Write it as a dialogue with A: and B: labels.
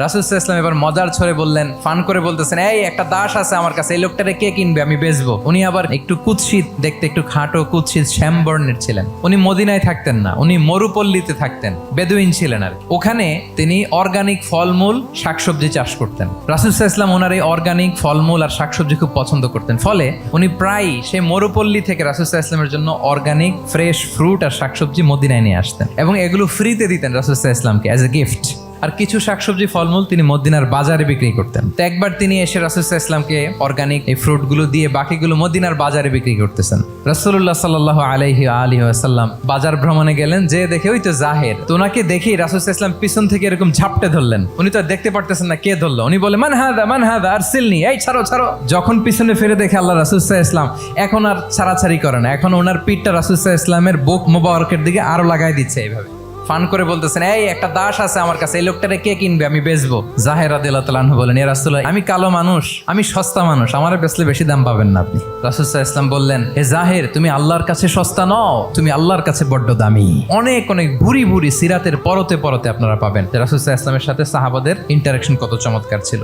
A: রাসূল সাল্লাল্লাহু আলাইহি ওয়াসাল্লাম এবার মজার ছলে বললেন, ফান করে বলতেছেন, এই একটা দাস আছে আমার কাছে, এই লোকটারে কে কিনবে, আমি বেচবো। উনি আবার একটু কুৎসিত দেখতে, একটু খাটো কুৎসিত শ্যামবর্ণের ছিলেন। উনি মদিনায় থাকতেন না, উনি মরুপল্লীতে থাকতেন, বেদুইন ছিলেন আর কি। ওখানে তিনি অর্গানিক ফলমূল শাকসবজি চাষ করতেন। রাসূল সাল্লাল্লাহু আলাইহি ওয়াসাল্লাম ওনার এই অর্গানিক ফলমূল আর শাকসবজি খুব পছন্দ করতেন। ফলে উনি প্রায়ই সেই মরুপল্লী থেকে রাসূল সাল্লাল্লাহু আলাইহি ওয়াসাল্লামের জন্য অর্গানিক ফ্রেশ ফ্রুট আর শাকসবজি মদিনায় নিয়ে আসতেন এবং এগুলো ফ্রিতে দিতেন রাসূল সাল্লাল্লাহু আলাইহি ওয়াসাল্লামকে অ্যাজ এ গিফট। আর কিছু শাকসবজি ফলমূল তিনি মদিনার বাজারে বিক্রি করতেন। তো একবার তিনি এসে রাসূল সাল্লাল্লাহু আলাইহি ওয়াসাল্লামকে অর্গানিক এই ফ্রুটগুলো দিয়ে বাকিগুলো মদিনার বাজারে বিক্রি করতেছেন। রাসূলুল্লাহ সাল্লাল্লাহু আলাইহি ওয়াসাল্লাম বাজার ভ্রমণে গেলেন, যে দেখে ওই তো জাহের। তো ওনাকে দেখেই রাসূল সাল্লাল্লাহু আলাইহি ওয়াসাল্লাম পিছন থেকে এরকম ঝাপটে ধরলেন। উনি তো আর দেখতে পারতেছেন না কে ধরলো। উনি বলে, মান হাদা আরসিলনি, এই ছাড়ো ছাড়ো। যখন পিছনে ফিরে দেখে আল্লাহ, রাসূল সাল্লাল্লাহু আলাইহি ওয়াসাল্লাম এখন আর ছাড়াছাড়ি করে না, এখন ওনার পিঠটা রাসূল সাল্লাল্লাহু আলাইহি ওয়াসাল্লামের বুক মোবারকের দিকে আরো লাগাই দিচ্ছে এইভাবে। ফান করে বলতেছেন, এই একটা দাস আছে আমার কাছে, এই লোকটারে কে কিনবে, আমি বেচবো। জাহের রাদিয়াল্লাহু তাআলা আনহু বলেন, ইয়া রাসূলুল্লাহ, আমি কালো মানুষ, আমি সস্তা মানুষ, আমার বেচলে বেশি দাম পাবেন না আপনি। রাসূল সাল্লাল্লাহু আলাইহি ওয়াসাল্লাম বললেন, হে জাহের, তুমি আল্লাহর কাছে সস্তা নও, তুমি আল্লাহর কাছে বড্ড দামি। অনেক অনেক ভুরি ভুরি সিরাতের পরতে পরতে আপনারা পাবেন রাসূল সাল্লাল্লাহু আলাইহি ওয়াসাল্লামের সাথে সাহাবাদের ইন্টারেকশন কত চমৎকার ছিল।